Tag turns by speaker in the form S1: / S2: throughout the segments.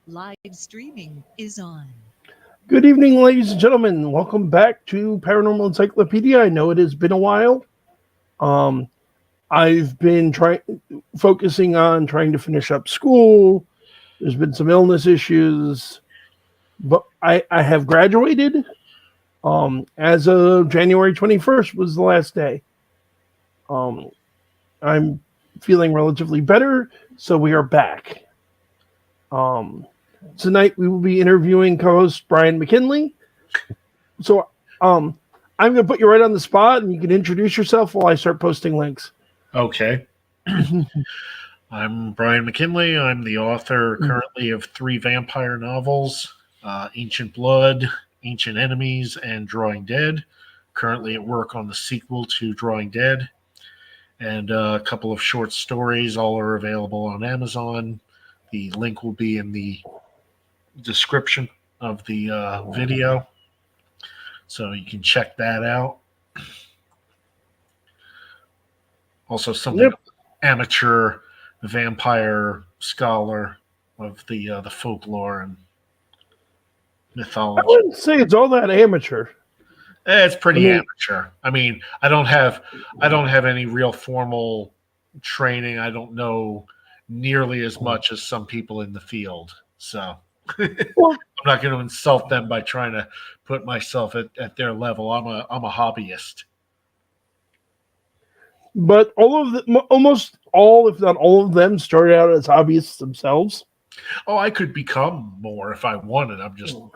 S1: Live streaming is on.
S2: Good evening, ladies and gentlemen. Welcome back to Paranormal Encyclopedia. I know it has been a while. Um, I've been focusing on trying to finish up school. There's been some illness issues, but I have graduated. As of January 21st was the last day. Um, I'm feeling relatively better, so we are back. Um, Tonight we will be interviewing co-host Brian McKinley. So I'm going to put you right on the spot, and you can introduce yourself while I start posting links.
S3: Okay. I'm Brian McKinley. I'm the author currently of 3 vampire novels, Ancient Blood, Ancient Enemies, and Drawing Dead. Currently at work on the sequel to Drawing Dead. And a couple of short stories. All are available on Amazon. The link will be in the description of the video. So you can check that out. Also something amateur vampire scholar of the folklore and mythology.
S2: I wouldn't say it's all that amateur.
S3: It's pretty amateur. I mean, I don't have any real formal training. I don't know nearly as much as some people in the field. So I'm not going to insult them by trying to put myself at their level. I'm a hobbyist.
S2: But almost all, if not all of them, started out as hobbyists themselves.
S3: Oh, I could become more if I wanted.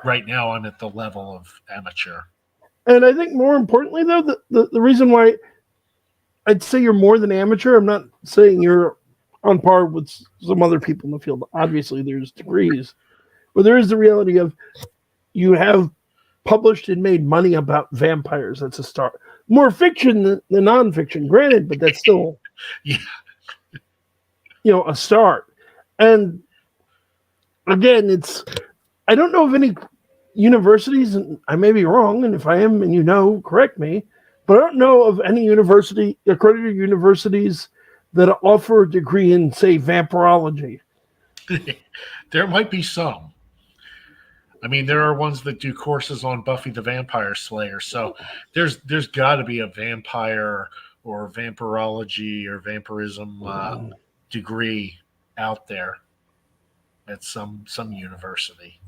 S3: Right now I'm at the level of amateur.
S2: And I think more importantly, though, the reason why I'd say you're more than amateur, I'm not saying you're on par with some other people in the field. Obviously, there's degrees. But there is the reality of you have published and made money about vampires. That's a start. More fiction than nonfiction, granted, but that's still, a start. And again, I don't know of any universities, and I may be wrong, and if I am, and correct me, but I don't know of any accredited universities that offer a degree in, say, vampirology.
S3: There might be some. I mean, there are ones that do courses on Buffy the Vampire Slayer, so there's got to be a vampire or vampirology or vampirism degree out there at some university.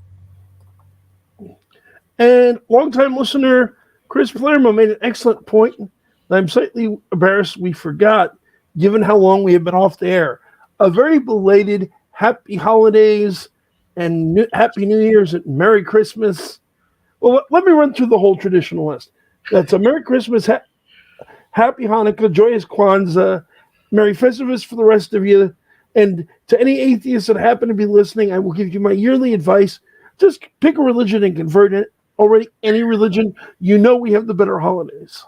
S2: And longtime listener Chris Palermo made an excellent point that I'm slightly embarrassed we forgot, given how long we have been off the air. A very belated happy holidays and Happy New Year's and Merry Christmas. Well, let me run through the whole traditional list. That's a Merry Christmas, Happy Hanukkah, Joyous Kwanzaa, Merry Festivus for the rest of you. And to any atheists that happen to be listening, I will give you my yearly advice. Just pick a religion and convert it. Already, any religion, we have the better holidays.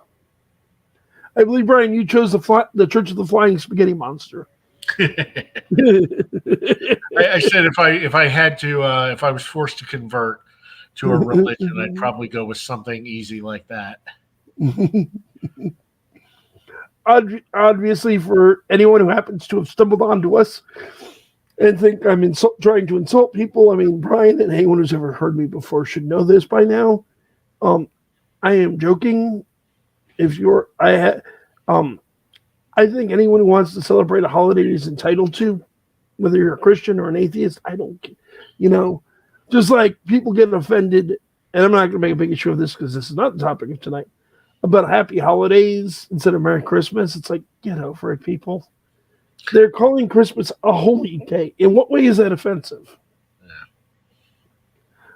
S2: I believe, Brian, you chose the Church of the Flying Spaghetti Monster.
S3: I said if I had to, if I was forced to convert to a religion, I'd probably go with something easy like that.
S2: Obviously, for anyone who happens to have stumbled onto us and think I'm trying to insult people, I mean, Brian and anyone who's ever heard me before should know this by now. I am joking. I think anyone who wants to celebrate a holiday is entitled to, whether you're a Christian or an atheist. I don't, just like people get offended, and I'm not going to make a big issue of this because this is not the topic of tonight, about happy holidays instead of Merry Christmas. It's like, get over it, people. They're calling Christmas a holy day. In what way is that offensive? Yeah.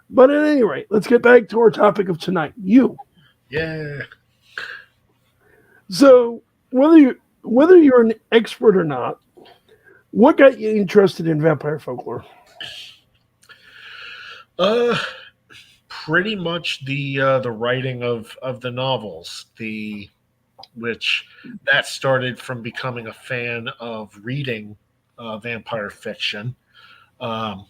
S2: But at any rate, let's get back to our topic of tonight. You.
S3: Yeah.
S2: So whether you're an expert or not, what got you interested in vampire folklore?
S3: Pretty much the writing of the novels, which that started from becoming a fan of reading vampire fiction. You're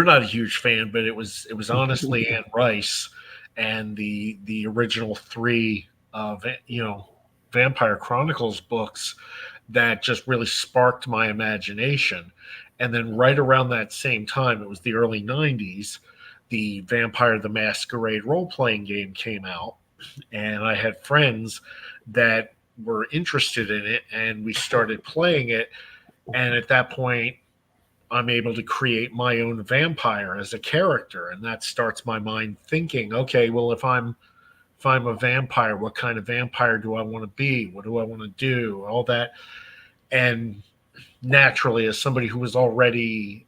S3: not a huge fan, but it was honestly Anne Rice and the original 3 Vampire Chronicles books that just really sparked my imagination. And then right around that same time, it was the early 90s, the Vampire the Masquerade role-playing game came out. And I had friends that were interested in it, and we started playing it. And at that point, I'm able to create my own vampire as a character, and that starts my mind thinking, okay, well, if I'm a vampire, what kind of vampire do I want to be? What do I want to do? All that. And naturally, as somebody who was already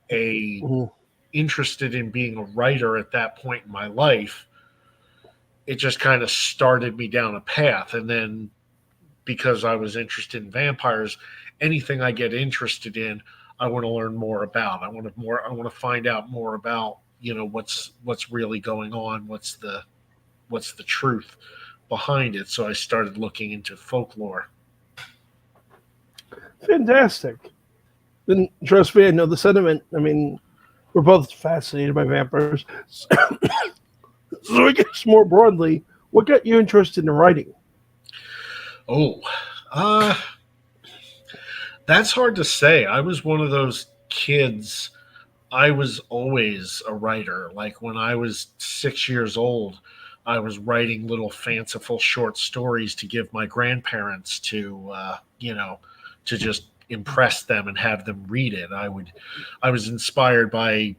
S3: interested in being a writer at that point in my life, it just kind of started me down a path. And then because I was interested in vampires, anything I get interested in, I want to learn more about. I want to find out more about, what's really going on, what's the truth behind it. So I started looking into folklore.
S2: Fantastic. Then trust me, I know the sentiment. I mean, we're both fascinated by vampires. So I guess more broadly, what got you interested in writing?
S3: That's hard to say. I was one of those kids. I was always a writer. Like when I was 6 years old, I was writing little fanciful short stories to give my grandparents to just impress them and have them read it. I was inspired by,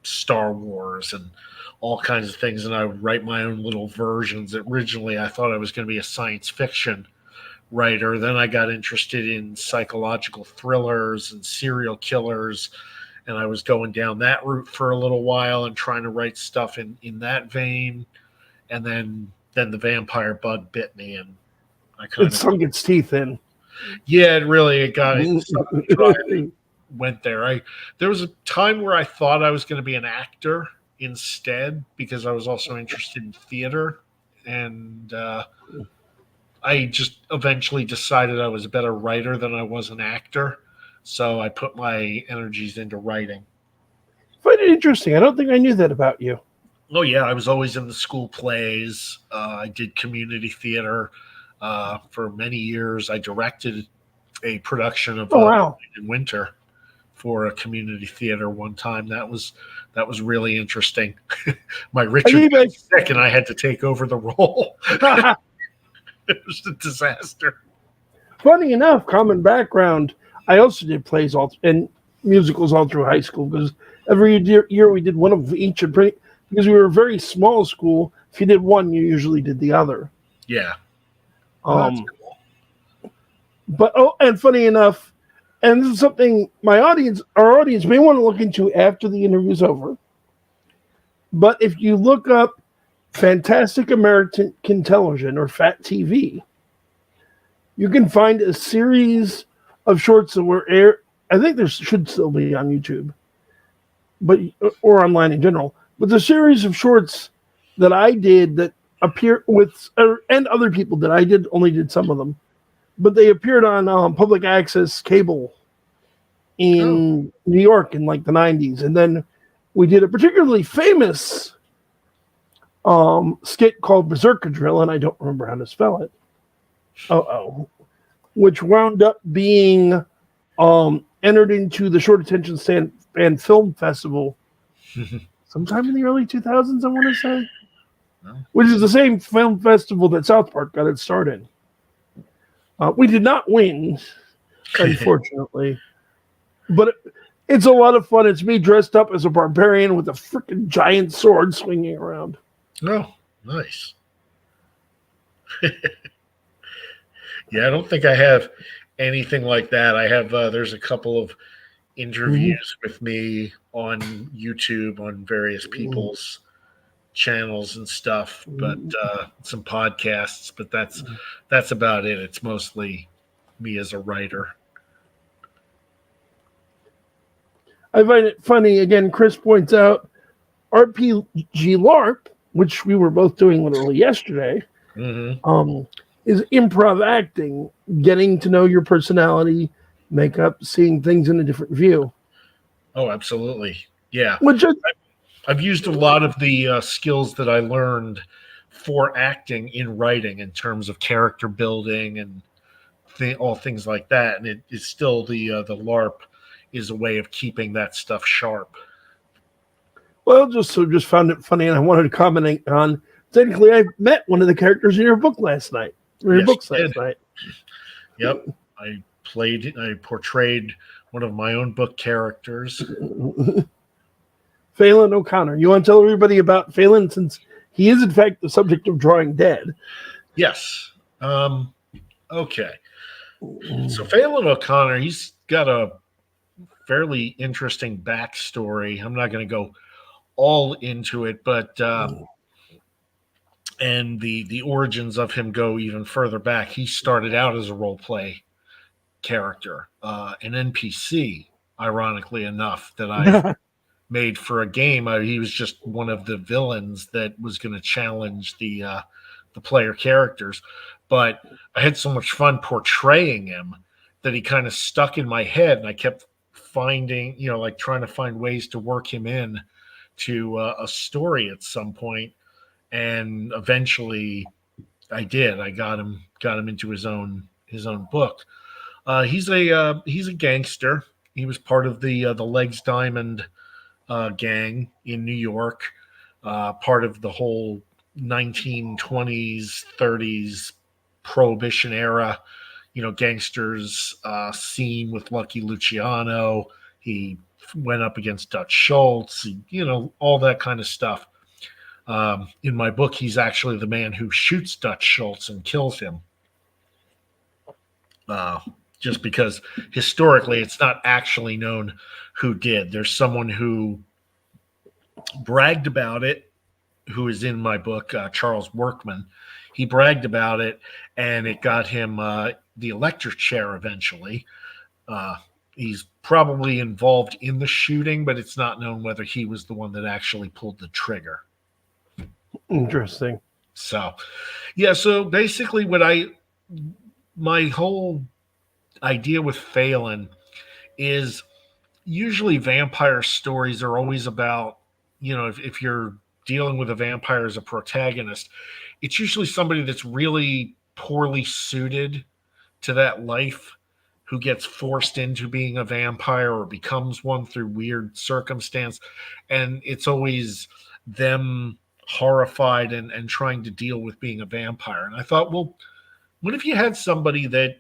S3: Star Wars and all kinds of things, and I would write my own little versions. Originally, I thought I was going to be a science fiction writer. Then I got interested in psychological thrillers and serial killers, and I was going down that route for a little while and trying to write stuff in that vein. And then the vampire bug bit me, and
S2: It sunk its teeth in.
S3: Yeah, it got it. Went there. There was a time where I thought I was going to be an actor instead, because I was also interested in theater, and I just eventually decided I was a better writer than I was an actor, so I put my energies into writing.
S2: I find it interesting. I don't think I knew that about you.
S3: Oh yeah, I was always in the school plays. I did community theater for many years. I directed a production of in Winter for a community theater one time. That was really interesting. My Richard got sick, and I had to take over the role. It was a disaster.
S2: Funny enough, common background. I also did plays and musicals all through high school, because every year we did one of each. Because we were a very small school, if you did one, you usually did the other.
S3: Yeah.
S2: Cool. But and funny enough, and this is something our audience may want to look into after the interview's over. But if you look up Fantastic American Television, or FAT TV, you can find a series of shorts that were aired. I think there should still be on YouTube, or online in general. But the series of shorts that I did that appear and other people that I only did some of them, but they appeared on public access cable in New York in like the 90s. And then we did a particularly famous skit called Berserker Drill, and I don't remember how to spell it. Which wound up being entered into the Short Attention Span Film Festival sometime in the early 2000s, I want to say. Which is the same film festival that South Park got its start in. We did not win, unfortunately. But it's a lot of fun. It's me dressed up as a barbarian with a freaking giant sword swinging around.
S3: Oh, nice. Yeah, I don't think I have anything like that. I have, there's a couple of interviews with me on YouTube on various people's channels and stuff, but some podcasts, but that's about it. It's mostly me as a writer.
S2: I find it funny, again, Chris points out RPG LARP, which we were both doing literally yesterday, is improv acting, getting to know your personality, makeup, seeing things in a different view.
S3: Oh, absolutely. Yeah.
S2: Which
S3: I've used a lot of the skills that I learned for acting in writing, in terms of character building and all things like that. And it is still the LARP is a way of keeping that stuff sharp.
S2: Well, just found it funny, and I wanted to comment on. Technically, I met one of the characters in your book last night. Your
S3: Yes,
S2: books
S3: you
S2: last
S3: did.
S2: night.
S3: Yep, I portrayed one of my own book characters.
S2: Phelan O'Connor. You want to tell everybody about Phelan, since he is in fact the subject of Drawing Dead?
S3: Yes. Okay. So Phelan O'Connor, he's got a fairly interesting backstory. I'm not going to go all into it, but and the origins of him go even further back. He started out as a role play character, an NPC, ironically enough, that I made for a game. He was just one of the villains that was going to challenge the player characters. But I had so much fun portraying him that he kind of stuck in my head, and I kept finding, like trying to find ways to work him in to a story at some point. And eventually I did. I got him into his own book. He's a gangster. He was part of the Legs Diamond gang in New York, part of the whole 1920s, 30s Prohibition era, gangsters scene with Lucky Luciano. He went up against Dutch Schultz, all that kind of stuff. In my book, he's actually the man who shoots Dutch Schultz and kills him. Just because historically it's not actually known who did. There's someone who bragged about it, who is in my book, Charles Workman. He bragged about it, and it got him the electric chair eventually. He's probably involved in the shooting, but it's not known whether he was the one that actually pulled the trigger.
S2: Interesting.
S3: So, yeah, so basically my whole idea with Phelan is usually vampire stories are always about, if you're dealing with a vampire as a protagonist, it's usually somebody that's really poorly suited to that life, who gets forced into being a vampire or becomes one through weird circumstance. And it's always them horrified and trying to deal with being a vampire. And I thought, well, what if you had somebody that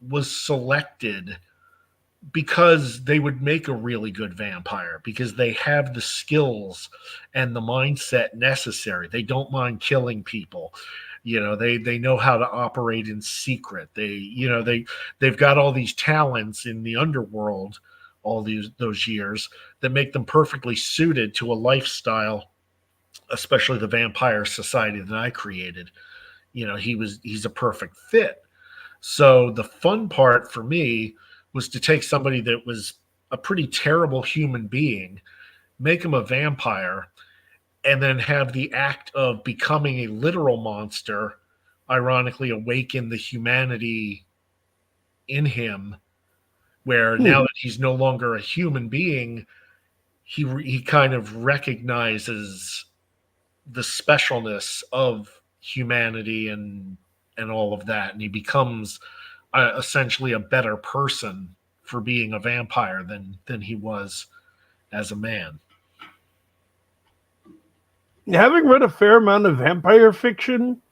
S3: was selected because they would make a really good vampire, because they have the skills and the mindset necessary. They don't mind killing people. They know how to operate in secret. They've got all these talents in the underworld all those years that make them perfectly suited to a lifestyle, especially the vampire society that I created. He's a perfect fit. So the fun part for me was to take somebody that was a pretty terrible human being, make him a vampire, and then have the act of becoming a literal monster, ironically awaken the humanity in him, where now that he's no longer a human being, he kind of recognizes the specialness of humanity and all of that, and he becomes essentially a better person for being a vampire than he was as a man.
S2: Having read a fair amount of vampire fiction,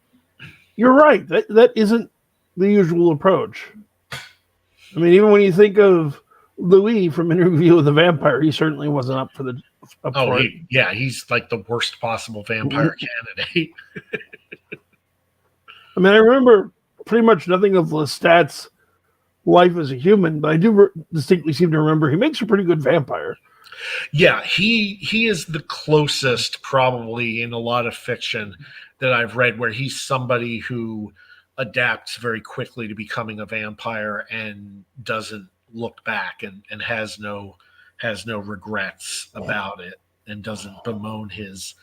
S2: you're right. That isn't the usual approach. I mean, even when you think of Louis from Interview with the Vampire, he certainly wasn't up for it.
S3: He's like the worst possible vampire candidate.
S2: I mean, I remember pretty much nothing of Lestat's life as a human, but I do distinctly seem to remember he makes a pretty good vampire.
S3: Yeah, he is the closest probably in a lot of fiction that I've read where he's somebody who adapts very quickly to becoming a vampire and doesn't look back and has no regrets about it and doesn't bemoan his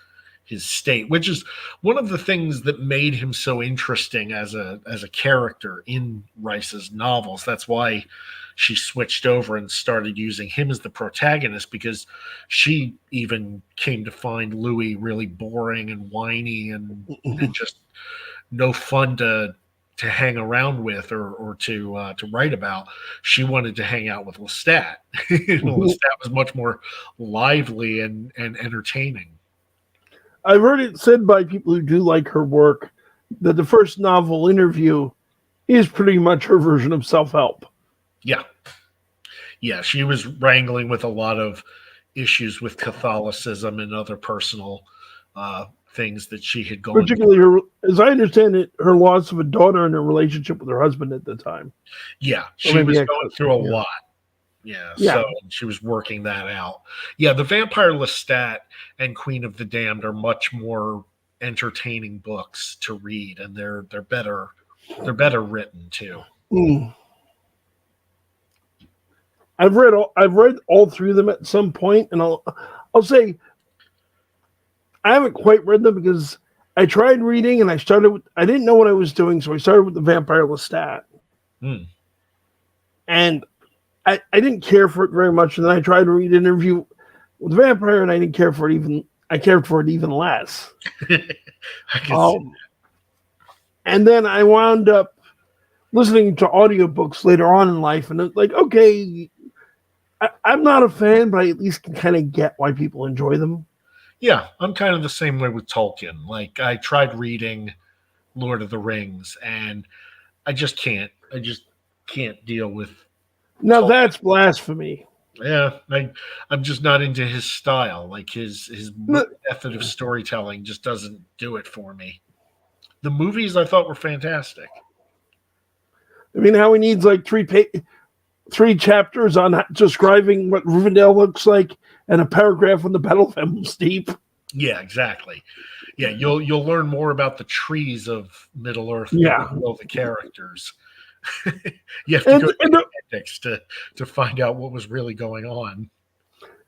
S3: state, which is one of the things that made him so interesting as a character in Rice's novels. That's why she switched over and started using him as the protagonist, because she even came to find Louis really boring and whiny and just no fun to hang around with or to write about. She wanted to hang out with Lestat. Lestat was much more lively and entertaining.
S2: I've heard it said by people who do like her work that the first novel, Interview, is pretty much her version of self-help.
S3: Yeah. Yeah, she was wrangling with a lot of issues with Catholicism and other personal things that she had gone through.
S2: Particularly, her, as I understand it, her loss of a daughter and her relationship with her husband at the time.
S3: Yeah, she was going through a lot. Yeah,
S2: Yeah.
S3: So she was working that out. Yeah, The Vampire Lestat and Queen of the Damned are much more entertaining books to read, and they're better written too.
S2: Mm. I've read all three of them at some point, and I'll say I haven't quite read them because I tried reading and I didn't know what I was doing, so I started with The Vampire Lestat.
S3: Mm.
S2: And I didn't care for it very much, and then I tried to read Interview with the Vampire, and I didn't care for it even. I cared for it even less. And then I wound up listening to audiobooks later on in life, and it's like, okay, I'm not a fan, but I at least can kind of get why people enjoy them.
S3: Yeah, I'm kind of the same way with Tolkien. Like, I tried reading Lord of the Rings, and I just can't deal with.
S2: Now that's blasphemy.
S3: Yeah, I'm just not into his style. Like his method of storytelling just doesn't do it for me. The movies I thought were fantastic.
S2: I mean, how he needs like three chapters on describing what Rivendell looks like and a paragraph on the Battle of Helm's Deep.
S3: Yeah, exactly. Yeah, you'll learn more about the trees of Middle Earth than the characters. You have to go to the appendix to find out what was really going on.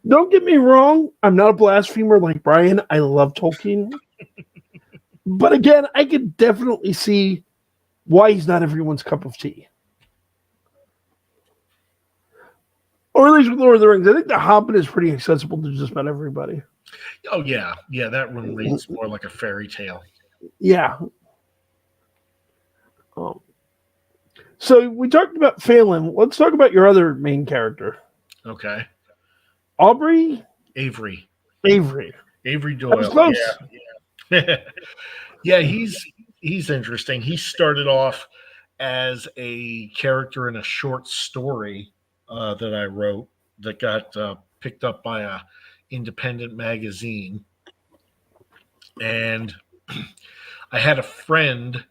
S2: Don't get me wrong, I'm not a blasphemer like Brian. I love Tolkien. But again, I could definitely see why he's not everyone's cup of tea. Or at least with Lord of the Rings. I think The Hobbit is pretty accessible to just about everybody.
S3: Oh, yeah. Yeah, that one reads more like a fairy tale.
S2: Yeah. So we talked about Phelan. Let's talk about your other main character.
S3: Okay.
S2: Avery
S3: Doyle.
S2: That was close.
S3: Yeah. Yeah, he's interesting. He started off as a character in a short story that I wrote that got picked up by a independent magazine. And I had a friend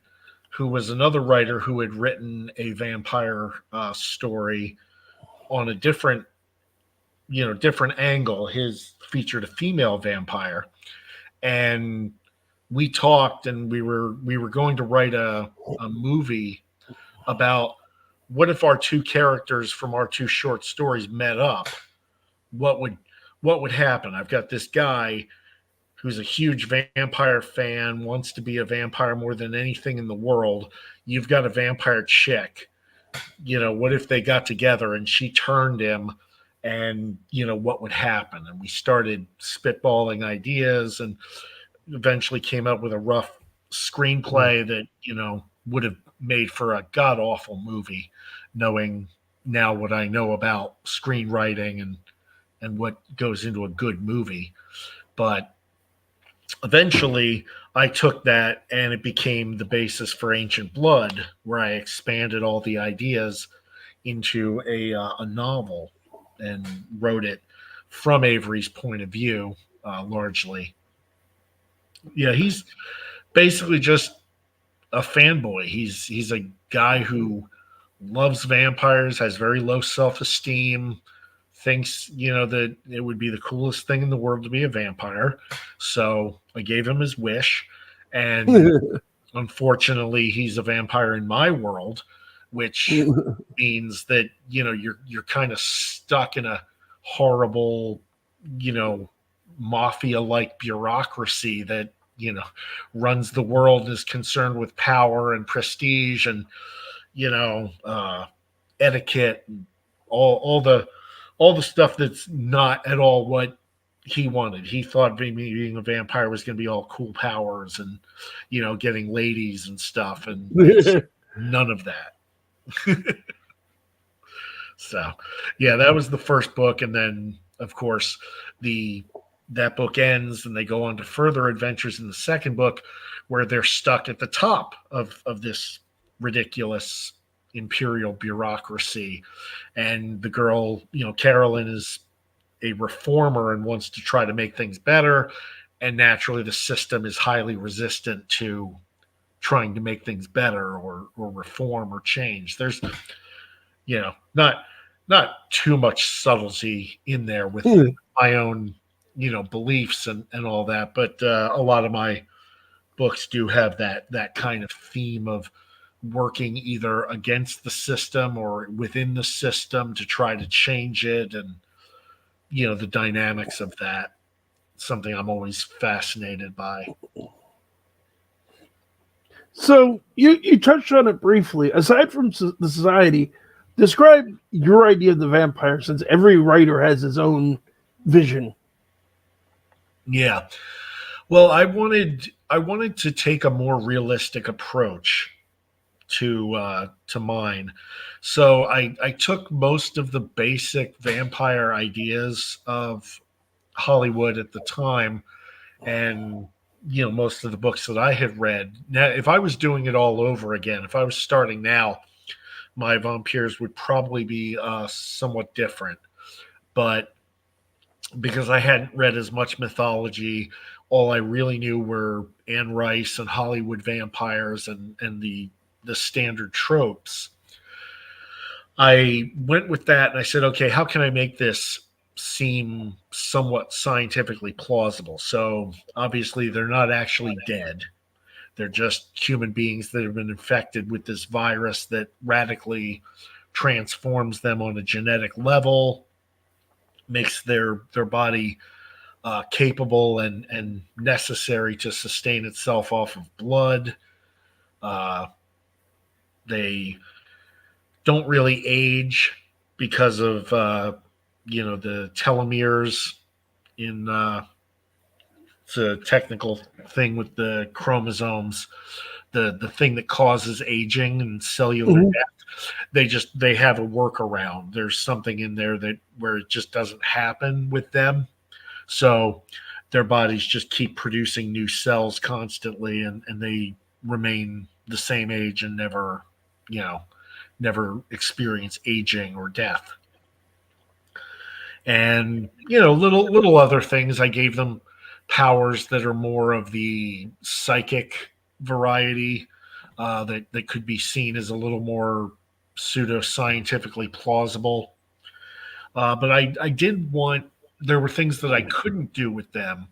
S3: who was another writer who had written a vampire story on a different angle. His featured a female vampire, and we talked, and we were going to write a movie about what if our two characters from our two short stories met up. What would happen? I've got this guy who's a huge vampire fan, wants to be a vampire more than anything in the world. You've got a vampire chick. What if they got together and she turned him, and, what would happen? And we started spitballing ideas and eventually came up with a rough screenplay that, would have made for a god-awful movie, knowing now what I know about screenwriting and what goes into a good movie. But eventually I took that and it became the basis for Ancient Blood, where I expanded all the ideas into a novel and wrote it from Avery's point of view, largely. Yeah, he's basically just a fanboy. He's a guy who loves vampires, has very low self-esteem, thinks, that it would be the coolest thing in the world to be a vampire. So I gave him his wish. And unfortunately, he's a vampire in my world, which means that, you're kind of stuck in a horrible, mafia-like bureaucracy that, runs the world, is concerned with power and prestige and, etiquette and all the stuff that's not at all what he wanted. He thought being a vampire was going to be all cool powers and, getting ladies and stuff. And None of that. So, yeah, that was the first book, and then of course that book ends, and they go on to further adventures in the second book, where they're stuck at the top of this ridiculous imperial bureaucracy, and the girl, Carolyn, is a reformer and wants to try to make things better, and naturally the system is highly resistant to trying to make things better or reform or change. There's not too much subtlety in there with my own beliefs and all that, but a lot of my books do have that kind of theme of working either against the system or within the system to try to change it, and the dynamics of that. Something I'm always fascinated by.
S2: So you touched on it briefly. Aside from the society, describe your idea of the vampire, since every writer has his own vision.
S3: Yeah. Well, I wanted to take a more realistic approach to mine. So I took most of the basic vampire ideas of Hollywood at the time, and most of the books that I had read. Now, if I was doing it all over again, if I was starting now, my vampires would probably be somewhat different. But because I hadn't read as much mythology, all I really knew were Anne Rice and Hollywood vampires and the standard tropes. I went with that and I said, okay, how can I make this seem somewhat scientifically plausible? So obviously they're not actually dead. They're just human beings that have been infected with this virus that radically transforms them on a genetic level, makes their body capable and necessary to sustain itself off of blood. Uh, they don't really age because of the telomeres in it's a technical thing with the chromosomes, the thing that causes aging and cellular death. They have a workaround. There's something in there that where it just doesn't happen with them. So their bodies just keep producing new cells constantly, and they remain the same age and never experience aging or death. And little other things. I gave them powers that are more of the psychic variety, that could be seen as a little more pseudo-scientifically plausible. But I did want, there were things that I couldn't do with them.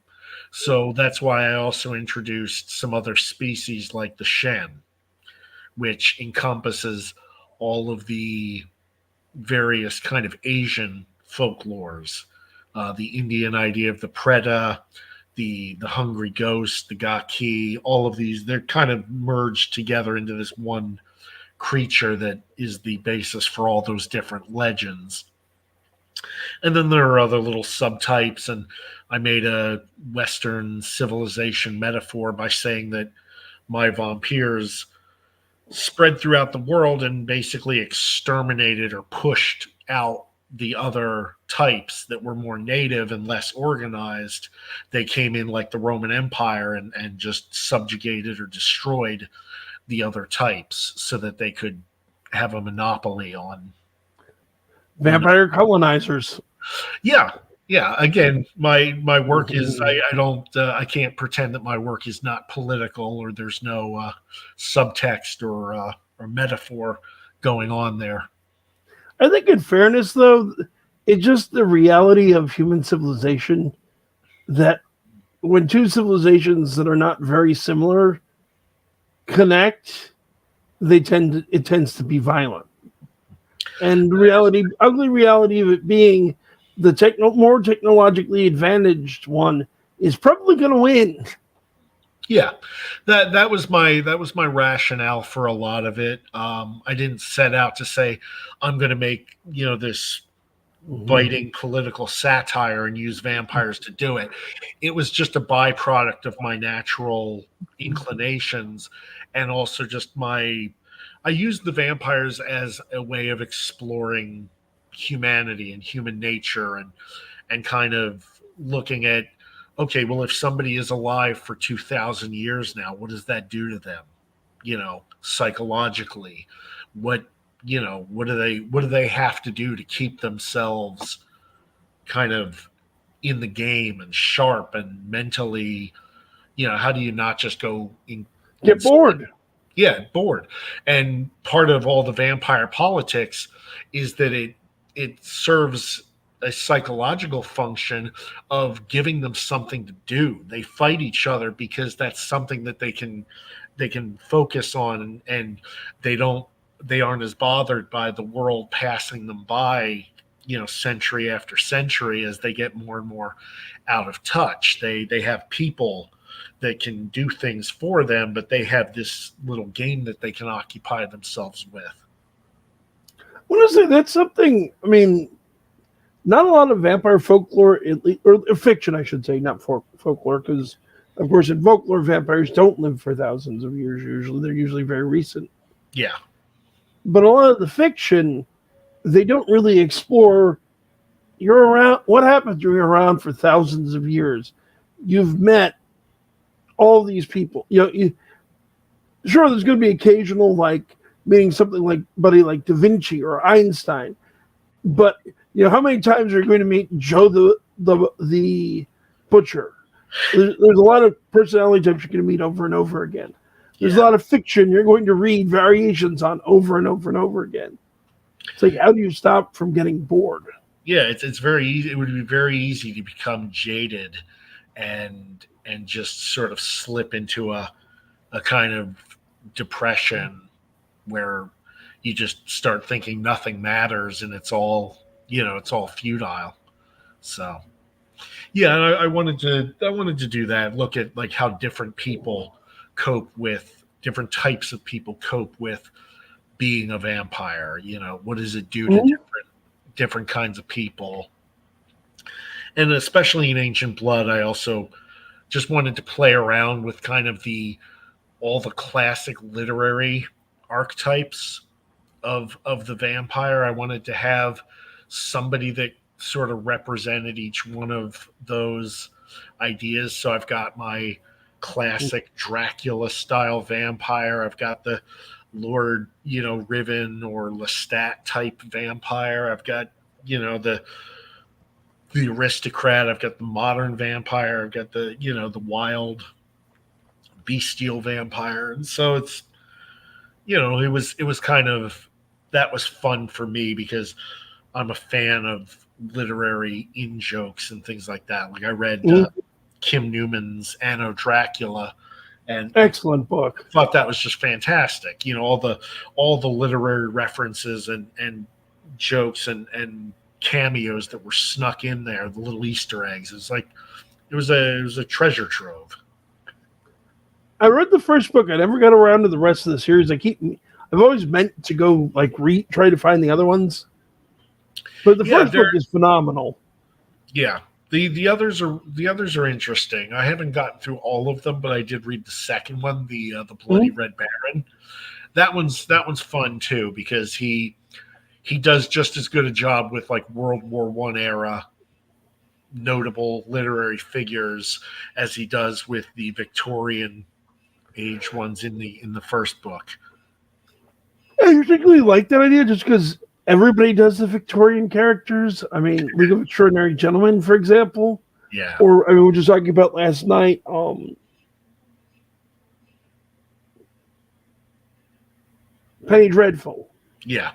S3: So that's why I also introduced some other species like the Shen, which encompasses all of the various kind of Asian folklores, the Indian idea of the Preda, the hungry ghost, the Gaki, all of these, they're kind of merged together into this one creature that is the basis for all those different legends. And then there are other little subtypes, and I made a Western civilization metaphor by saying that my vampires spread throughout the world and basically exterminated or pushed out the other types that were more native and less organized. They came in like the Roman Empire and just subjugated or destroyed the other types so that they could have a monopoly on
S2: Vampire colonizers.
S3: Yeah. Yeah. Again, my work is, I can't pretend that my work is not political or there's no subtext or metaphor going on there.
S2: I think, in fairness, though, it's just the reality of human civilization that when two civilizations that are not very similar connect, it tends to be violent. And the ugly reality of it being the more technologically advantaged one is probably going to win.
S3: Yeah, that was my rationale for a lot of it. I didn't set out to say I'm going to make this biting political satire and use vampires to do it. It was just a byproduct of my natural inclinations, and also just my I use the vampires as a way of exploring humanity and human nature, and kind of looking at, okay, well, if somebody is alive for 2,000 years now, what does that do to them? Psychologically, what what do they have to do to keep themselves kind of in the game and sharp and mentally, how do you not just go
S2: Get bored.
S3: yeah, bored. And part of all the vampire politics is that it serves a psychological function of giving them something to do. They fight each other because that's something that they can focus on, and they aren't as bothered by the world passing them by, century after century, as they get more and more out of touch. They have people that can do things for them, but they have this little game that they can occupy themselves with.
S2: I want to say that's something. I mean, not a lot of vampire folklore, or fiction, I should say, not folklore, because of course in folklore vampires don't live for thousands of years. Usually, they're usually very recent.
S3: Yeah,
S2: But a lot of the fiction, they don't really explore. You're around. What happens? You're around for thousands of years. You've met all these people. Sure, there's going to be occasional, like meeting something like buddy like Da Vinci or Einstein, but how many times are you going to meet Joe the butcher? There's a lot of personality types you're going to meet over and over again. There's a lot of fiction you're going to read variations on over and over and over again. It's like, how do you stop from getting bored?
S3: Yeah, it's very easy. It would be very easy to become jaded and just sort of slip into a kind of depression where you just start thinking nothing matters and it's all futile. So yeah, and I wanted to do that. Look at like how different types of people cope with being a vampire. What does it do to different kinds of people? And especially in Ancient Blood, I also just wanted to play around with kind of all the classic literary archetypes of the vampire. I wanted to have somebody that sort of represented each one of those ideas. So I've got my classic Dracula style vampire. I've got the Lord, Riven or Lestat type vampire. I've got, the aristocrat. I've got the modern vampire. I've got the wild bestial vampire. And so it's, it was kind of, that was fun for me because I'm a fan of literary in-jokes and things like that. Like I read Kim Newman's Anno Dracula, and
S2: excellent book.
S3: Thought that was just fantastic. All the literary references and jokes and cameos that were snuck in there, the little Easter eggs. It was a treasure trove.
S2: I read the first book. I never got around to the rest of the series. I've always meant to go try to find the other ones. But the first book is phenomenal.
S3: Yeah. The others are interesting. I haven't gotten through all of them, but I did read the second one, the Bloody Red Baron. That one's fun too, because he does just as good a job with like World War I era notable literary figures as he does with the Victorian age ones in the first book.
S2: I particularly like that idea just because everybody does the Victorian characters. I mean, League of Extraordinary Gentlemen, for example.
S3: Yeah.
S2: Or we were just talking about last night. Penny Dreadful.
S3: Yeah.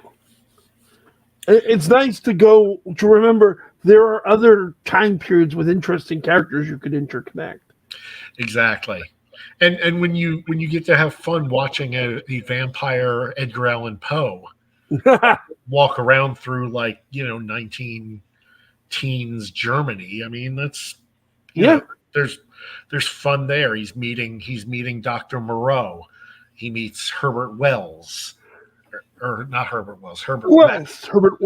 S2: It's nice to remember there are other time periods with interesting characters you could interconnect.
S3: Exactly. And when you get to have fun watching a vampire Edgar Allan Poe walk around through 19 teens Germany, I mean that's there's fun there. He's meeting Dr. Moreau. He meets Herbert Wells. Or not Herbert Wells, Herbert West from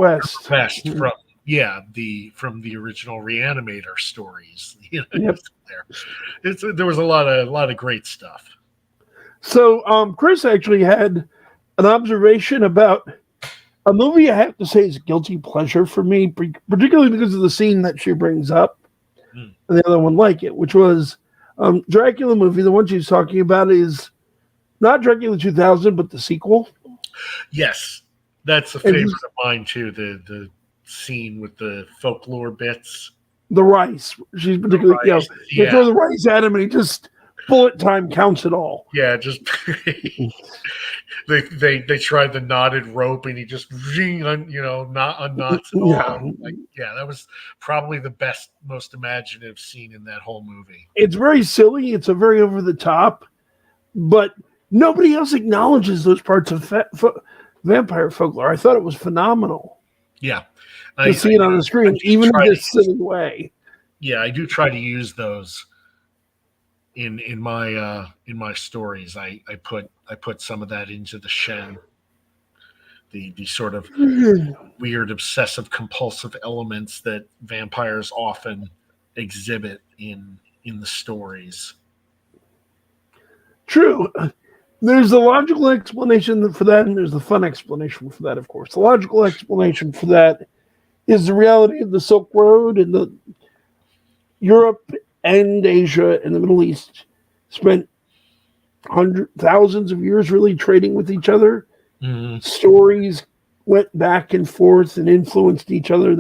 S3: the original Reanimator stories. There was a lot of great stuff.
S2: So Chris actually had an observation about a movie I have to say is a guilty pleasure for me, particularly because of the scene that she brings up, and the other one like it, which was Dracula movie. The one she's talking about is not Dracula 2000, but the sequel.
S3: Yes, that's a favorite of mine too. The scene with the folklore bits.
S2: The rice. She's particularly, they throw the rice at him and he just bullet time counts it all.
S3: Yeah, just they tried the knotted rope and he just unknots it all.
S2: Yeah.
S3: That was probably the best, most imaginative scene in that whole movie.
S2: It's very silly. It's a very over the top, but nobody else acknowledges those parts of vampire folklore. I thought it was phenomenal.
S3: Yeah.
S2: To see it on the screen, even in this silly way.
S3: Yeah, I do try to use those in my stories. I put some of that into the Shen, the sort of weird obsessive compulsive elements that vampires often exhibit in the stories.
S2: True. There's a logical explanation for that, and there's the fun explanation for that, of course. The logical explanation for that is the reality of the Silk Road and the Europe and Asia and the Middle East spent thousands of years really trading with each other. Mm-hmm. Stories went back and forth and influenced each other.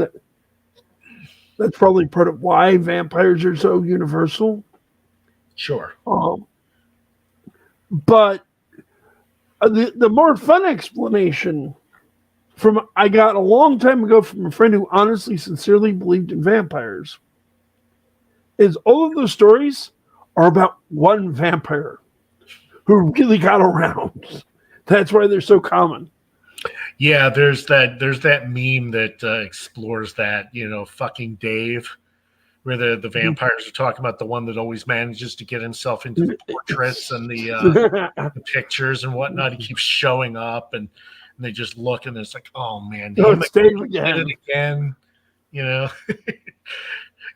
S2: That's probably part of why vampires are so universal.
S3: Sure.
S2: But the more fun explanation I got a long time ago from a friend who honestly, sincerely believed in vampires is all of those stories are about one vampire who really got around. That's why they're so common.
S3: Yeah, there's that meme that explores that, fucking Dave, where the vampires are talking about the one that always manages to get himself into the portraits and the pictures and whatnot. He keeps showing up and they just look and it's like, oh man,
S2: it's Dave again.
S3: Yeah,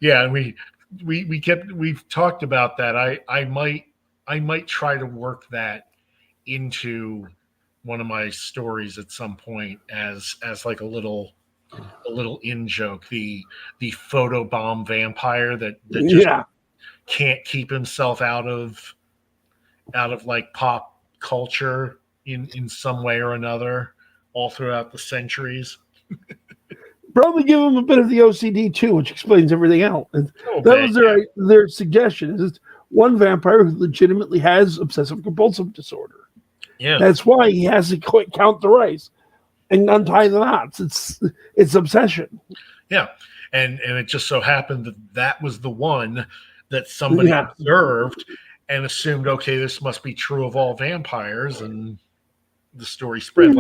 S3: and we've talked about that. I might try to work that into one of my stories at some point as like a little in joke, the photobomb vampire that just can't keep himself out of like pop culture in some way or another all throughout the centuries.
S2: Probably give him a bit of the OCD too, which explains everything else. Was their suggestion. Is one vampire who legitimately has obsessive compulsive disorder.
S3: Yeah,
S2: that's why he has to count the rice and untie the knots. It's obsession.
S3: Yeah, and it just so happened that was the one that somebody observed and assumed, okay, this must be true of all vampires, and the story spread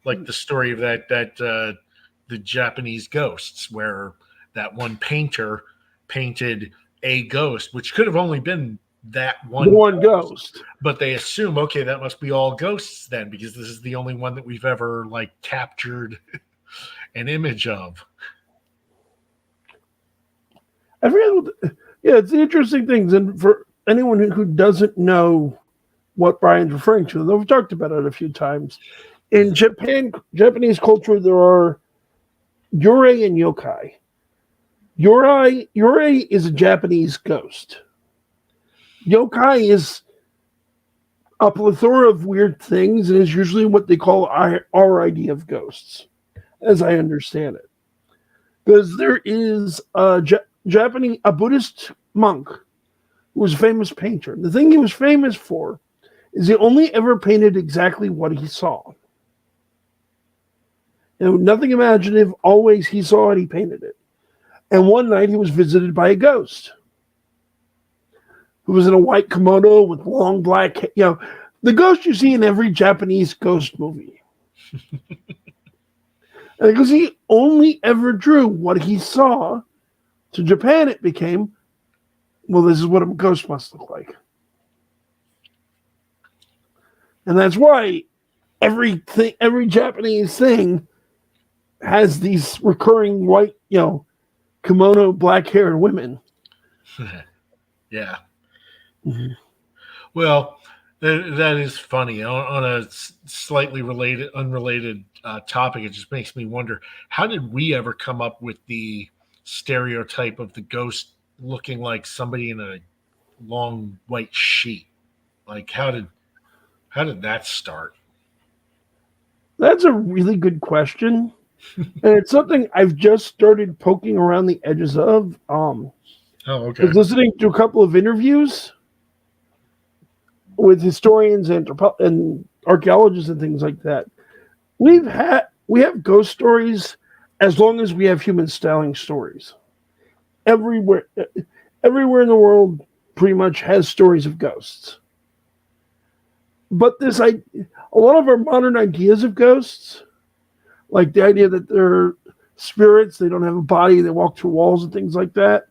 S3: like the story of that the Japanese ghosts, where that one painter painted a ghost, which could have only been that one
S2: ghost.
S3: But they assume, okay, that must be all ghosts then, because this is the only one that we've ever captured an image of.
S2: I forget. It's the interesting things, and for anyone who doesn't know what Brian's referring to, though we've talked about it a few times. In Japanese culture, there are yurei and yokai. Yurei is a Japanese ghost. Yokai is a plethora of weird things and is usually what they call our idea of ghosts, as I understand it. Because there is a Buddhist monk who was a famous painter. The thing he was famous for is he only ever painted exactly what he saw. Nothing imaginative, always he saw it, he painted it. And one night he was visited by a ghost who was in a white kimono with long black hair. The ghost you see in every Japanese ghost movie. And because he only ever drew what he saw, to Japan it became, well, this is what a ghost must look like. And that's why every Japanese thing has these recurring white, kimono, black-haired women.
S3: Yeah. Mm-hmm. Well, That is funny. On a slightly unrelated topic, it just makes me wonder: how did we ever come up with the stereotype of the ghost looking like somebody in a long white sheet? Like, how did that start?
S2: That's a really good question. And it's something I've just started poking around the edges of.
S3: Oh,
S2: I
S3: okay.
S2: was listening to a couple of interviews with historians and archaeologists and things like that. We have ghost stories as long as we have humans telling stories. Everywhere everywhere in the world pretty much has stories of ghosts. But a lot of our modern ideas of ghosts, like the idea that they're spirits, they don't have a body, they walk through walls and things like that.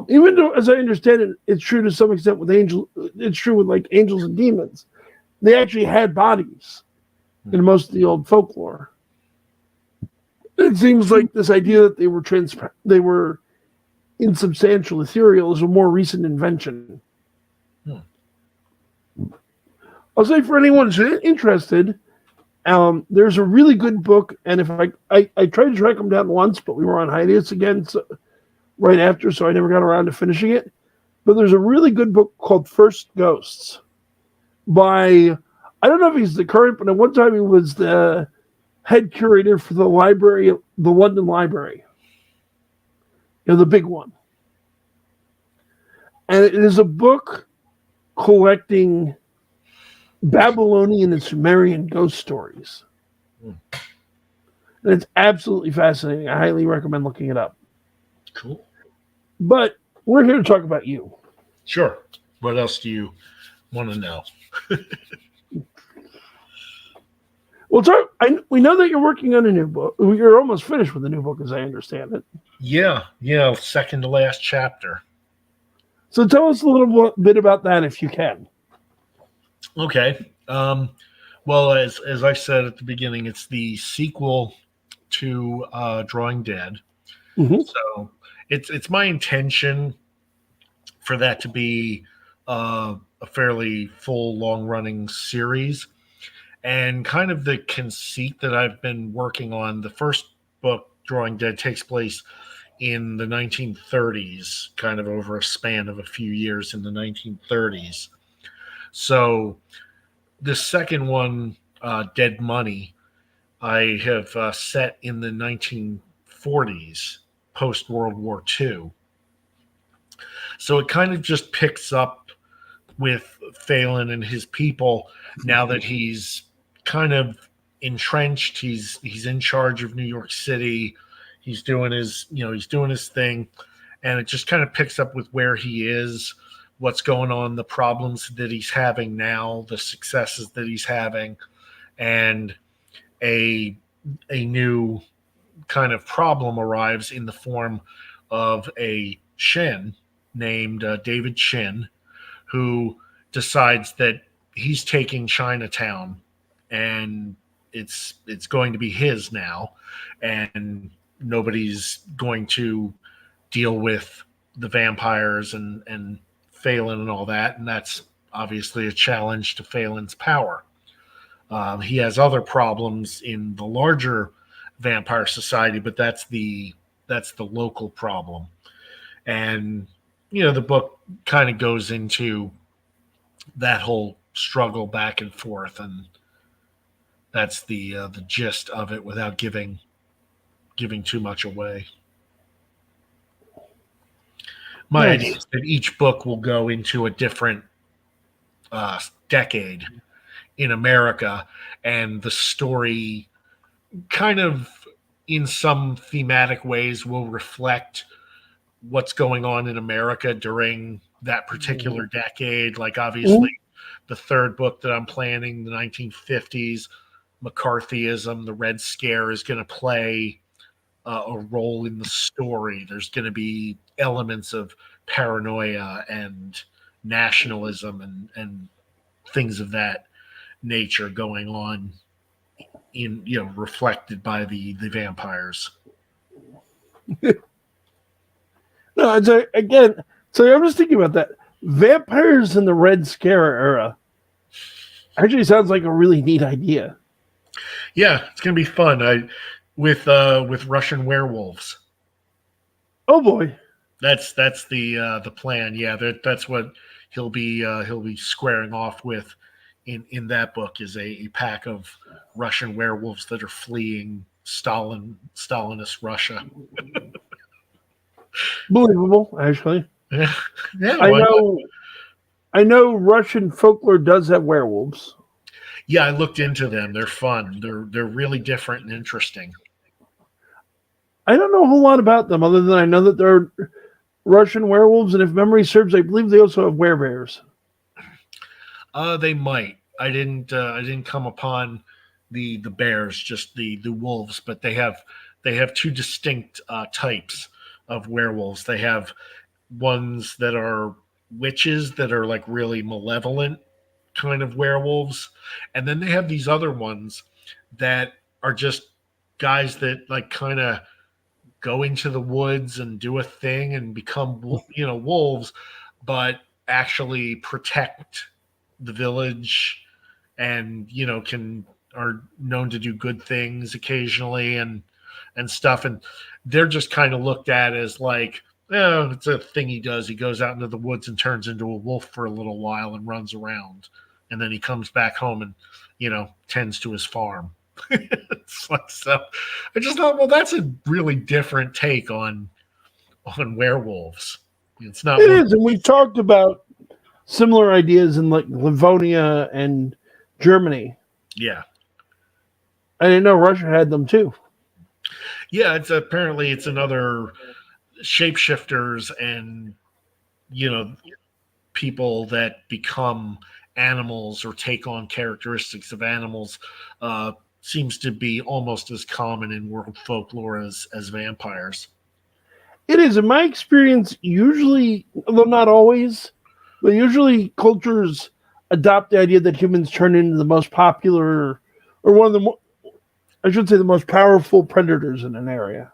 S2: Even though, as I understand it, it's true to some extent with angels. It's true with like angels and demons. They actually had bodies in most of the old folklore. It seems like this idea that they were insubstantial, ethereal, is a more recent invention.
S3: Hmm.
S2: I'll say for anyone who's interested, there's a really good book, and if I tried to track them down once, but we were on hiatus again right after, so I never got around to finishing it. But there's a really good book called First Ghosts by, I don't know if he's the current, but at one time he was the head curator for the library, the London Library, the big one. And it is a book collecting Babylonian and Sumerian ghost stories. And it's absolutely fascinating. I highly recommend looking it up.
S3: Cool.
S2: But we're here to talk about you.
S3: Sure. What else do you want to know?
S2: Well, we know that you're working on a new book. You're almost finished with the new book, as I understand it.
S3: Yeah, second to last chapter.
S2: So tell us a little bit about that, if you can.
S3: Okay. Well, as I said at the beginning, it's the sequel to Drawing Dead.
S2: Mm-hmm.
S3: So it's my intention for that to be a fairly full, long-running series. And kind of the conceit that I've been working on, the first book, Drawing Dead, takes place in the 1930s, kind of over a span of a few years in the 1930s. So the second one, Dead Money, I have set in the 1940s, post World War II. So it kind of just picks up with Phelan and his people now that he's kind of entrenched. He's in charge of New York City. He's doing his thing, and it just kind of picks up with where he is, what's going on, the problems that he's having now, the successes that he's having, and a new kind of problem arrives in the form of a Shin named David Shin, who decides that he's taking Chinatown and it's going to be his now, and nobody's going to deal with the vampires and Phelan and all that, and that's obviously a challenge to Phelan's power. He has other problems in the larger vampire society, but that's the local problem. And the book kind of goes into that whole struggle back and forth, and that's the gist of it without giving too much away. My
S2: Nice.
S3: idea is that each book will go into a different decade in America, and the story kind of in some thematic ways will reflect what's going on in America during that particular decade. Like obviously the third book that I'm planning, the 1950s, McCarthyism, the Red Scare is going to play a role in the story. There's going to be elements of paranoia and nationalism and things of that nature going on in reflected by the vampires.
S2: No, again, so I'm just thinking about that. Vampires in the Red Scare era Actually, sounds like a really neat idea.
S3: Yeah, it's gonna be fun. With Russian werewolves.
S2: Oh boy.
S3: That's the plan. Yeah, that's what he'll be squaring off with in that book is a pack of Russian werewolves that are fleeing Stalinist Russia.
S2: Believable, actually.
S3: Yeah, yeah,
S2: I
S3: why not?
S2: know I know Russian folklore does have werewolves.
S3: Yeah, I looked into them. They're fun. They're really different and interesting.
S2: I don't know a whole lot about them other than I know that they're Russian werewolves, and if memory serves, I believe they also have werebears.
S3: They might. I didn't come upon the bears, just the wolves, but they have two distinct types of werewolves. They have ones that are witches that are like really malevolent kind of werewolves, and then they have these other ones that are just guys that like kind of go into the woods and do a thing and become wolves, but actually protect the village and can are known to do good things occasionally and stuff, and they're just kind of looked at as like, oh, it's a thing he does. He goes out into the woods and turns into a wolf for a little while and runs around, and then he comes back home and tends to his farm. It's like, so I just thought, well, that's a really different take on werewolves. It's not
S2: It
S3: one.
S2: is, and we've talked about similar ideas in like Livonia and Germany.
S3: Yeah.
S2: I didn't know Russia had them too.
S3: Yeah, it's apparently it's another shapeshifters and you know people that become animals or take on characteristics of animals seems to be almost as common in world folklore as vampires.
S2: It is, in my experience, usually, although not always, but usually cultures adopt the idea that humans turn into the most popular or one of the I should say the most powerful predators in an area.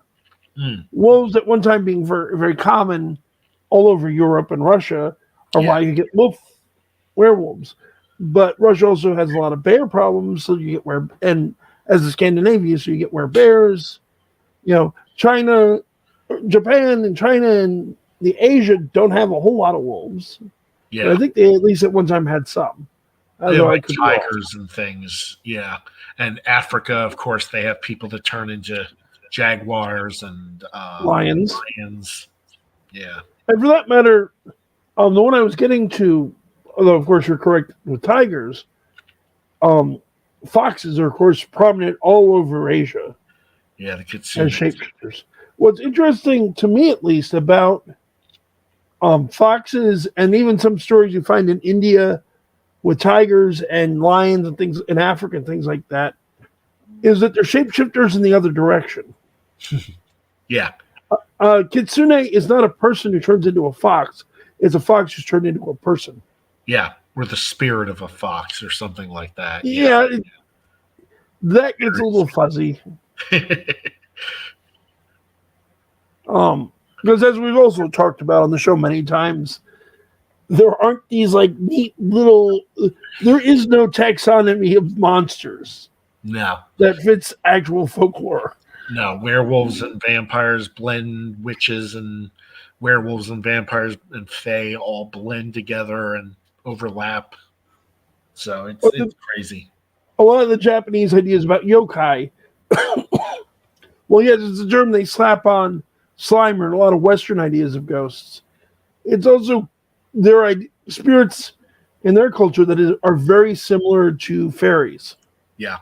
S3: Mm,
S2: Wolves at one time being very, very common all over Europe and Russia are
S3: yeah,
S2: why you get werewolves. But Russia also has a lot of bear problems, so you get and as the Scandinavia, so you get bears. China, Japan, and China and the Asia don't have a whole lot of wolves, but I
S3: yeah.
S2: think they at least at one time had some.
S3: They have
S2: Although I
S3: like
S2: could be wrong.
S3: tigers and things. Yeah, and Africa, of course, they have people that turn into jaguars and
S2: Lions,
S3: lions. Yeah,
S2: and for that matter, the one I was getting to, although of course you're correct with tigers, um, foxes are of course prominent all over Asia
S3: yeah. The
S2: as
S3: kitsune.
S2: shapeshifters. What's interesting to me, at least, about foxes and even some stories you find in India with tigers and lions and things in Africa and things like that is that they're shapeshifters in the other direction.
S3: Yeah,
S2: Kitsune is not a person who turns into a fox; it's a fox who's turned into a person.
S3: yeah. Or the spirit of a fox or something like that. Yeah.
S2: Yeah, that gets a little fuzzy. Because as we've also talked about on the show many times, there aren't these like neat little. There is no taxonomy of monsters
S3: No,
S2: that fits actual folklore.
S3: no. Werewolves and vampires blend. Witches and werewolves and vampires and fae all blend together and overlap. So it's crazy.
S2: A lot of the Japanese ideas about yokai, well, yes, it's a term they slap on Slimer and a lot of Western ideas of ghosts. It's also their spirits in their culture that are very similar to fairies.
S3: Yeah.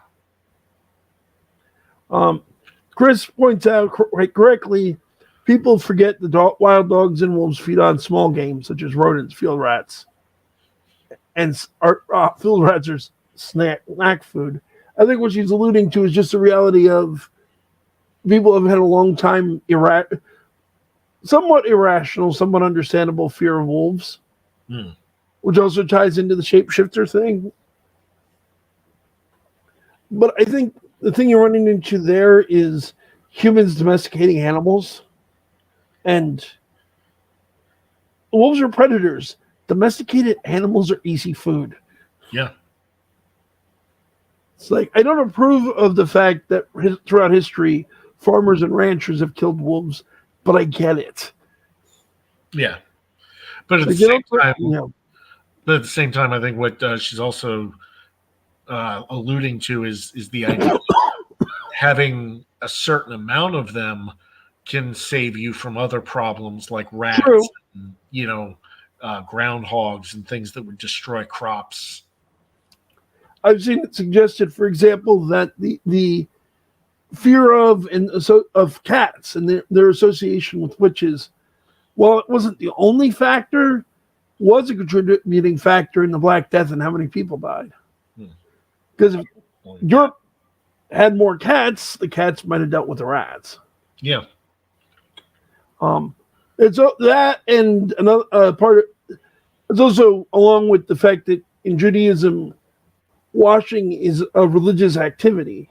S2: Chris points out quite correctly, people forget the wild dogs and wolves feed on small game such as rodents, field rats, and field rats are snack food. I think what she's alluding to is just the reality of people have had a long time somewhat irrational, somewhat understandable fear of wolves, which also ties into the shapeshifter thing. But I think the thing you're running into there is humans domesticating animals, and wolves are predators. Domesticated animals are easy food.
S3: Yeah.
S2: It's like I don't approve of the fact that throughout history, farmers and ranchers have killed wolves, but I get it.
S3: Yeah, but at the
S2: Like, you
S3: same
S2: know,
S3: time,
S2: you know,
S3: I think what she's also alluding to is the idea of having a certain amount of them can save you from other problems like rats,
S2: true.
S3: and, groundhogs and things that would destroy crops.
S2: I've seen it suggested, for example, that the fear of of cats and their association with witches, while it wasn't the only factor, was a contributing factor in the Black Death and how many people died. Because if Europe had more cats, the cats might have dealt with the rats.
S3: Yeah.
S2: It's that, and another part. It's also along with the fact that in Judaism, washing is a religious activity.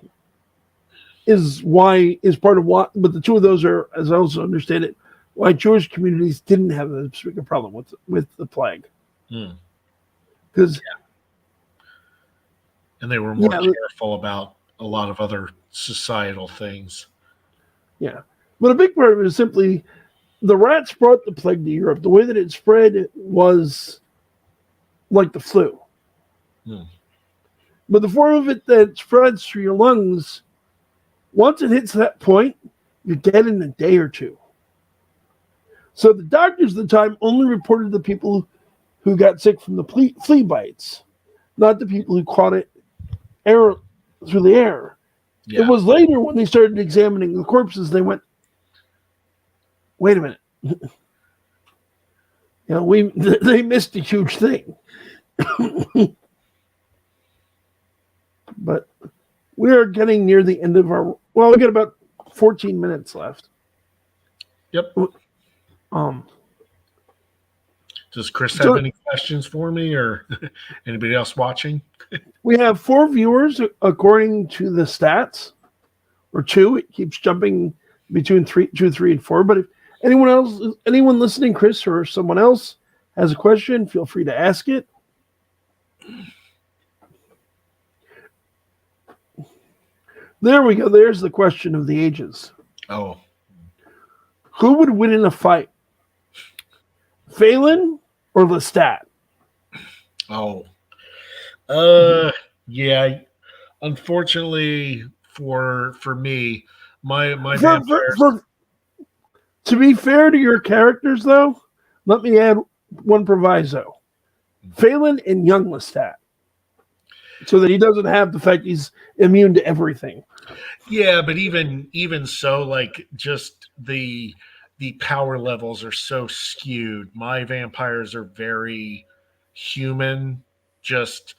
S2: Is part of what, but the two of those are, as I also understand it, why Jewish communities didn't have a big problem with the plague. Because
S3: and they were more careful about a lot of other societal things.
S2: Yeah, but a big part of it is simply the rats brought the plague to Europe. The way that it spread was like the flu. But the form of it that spreads through your lungs, once it hits that point, you're dead in a day or two. So the doctors at the time only reported the people who got sick from the flea bites, not the people who caught it through the air. Yeah. It was later when they started examining the corpses, they went, wait a minute. They missed a huge thing. But we are getting near the end of our. Well, we got about 14 minutes left.
S3: Yep. Does Chris have any questions for me or anybody else watching?
S2: We have 4 viewers according to the stats, or 2. It keeps jumping between 2, 3, and 4. But if anyone listening, Chris or someone else, has a question, feel free to ask it. There we go. There's the question of the ages.
S3: Oh.
S2: Who would win in a fight? Phelan or Lestat?
S3: Oh. Yeah. Unfortunately for me, my vampires.
S2: To be fair to your characters, though, let me add one proviso. Phelan and young Lestat. So that he doesn't have the fact he's immune to everything.
S3: Yeah, but even so, like, just the power levels are so skewed. My vampires are very human, just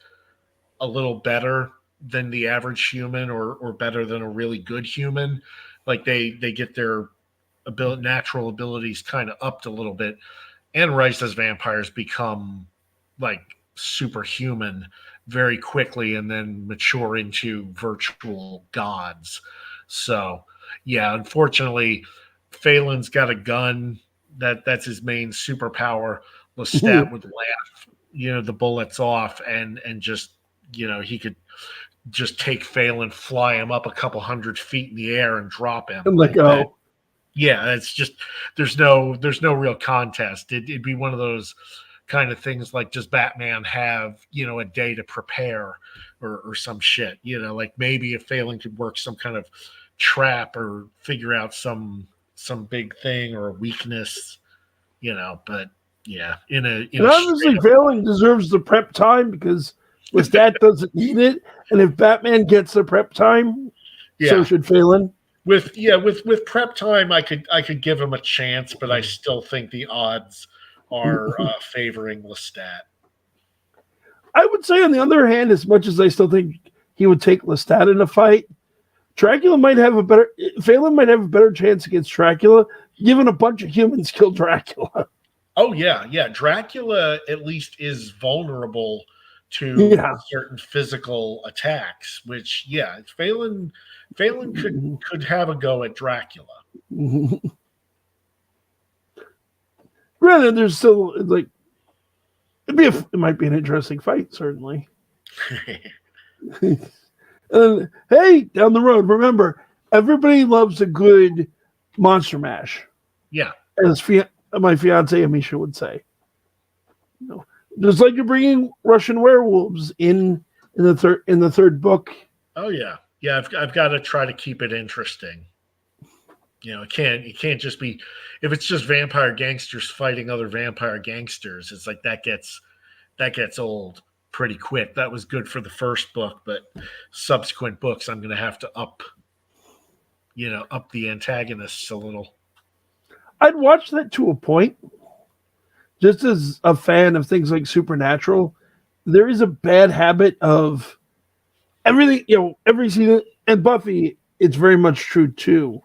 S3: a little better than the average human, or better than a really good human. Like they get their natural abilities kind of upped a little bit. And Rice's vampires become like superhuman very quickly and then mature into virtual gods. So, yeah, unfortunately, Phelan's got a gun. That's his main superpower. Lestat would laugh, the bullets off and just, he could just take Phelan, fly him up a couple 100 feet in the air and drop him.
S2: And let go.
S3: Yeah, it's just there's no real contest. It'd be one of those kind of things like, does Batman have a day to prepare or some shit? Like maybe if Phelan could work some kind of trap or figure out some big thing or a weakness, But yeah, and
S2: obviously Phelan deserves the prep time because Lestat doesn't need it, and if Batman gets the prep time, so should Phelan.
S3: With prep time, I could give him a chance, but I still think the odds are favoring Lestat.
S2: I would say, on the other hand, as much as I still think he would take Lestat in a fight, Phelan might have a better chance against Dracula, given a bunch of humans killed Dracula.
S3: Oh yeah. Dracula at least is vulnerable to certain physical attacks, which Phelan could have a go at Dracula.
S2: Granted, there's still like it might be an interesting fight, certainly. And then, hey, down the road, remember, everybody loves a good monster mash,
S3: Yeah.
S2: as my fiance Amisha would say. You know, just like you're bringing Russian werewolves in the third book.
S3: Oh yeah. Yeah, I've got to try to keep it interesting. It can't just be if it's just vampire gangsters fighting other vampire gangsters. It's like that gets old pretty quick. That was good for the first book, but subsequent books I'm going to have to up the antagonists a little.
S2: I'd watch that to a point. Just as a fan of things like Supernatural, there is a bad habit of everything, every season, and Buffy, it's very much true too,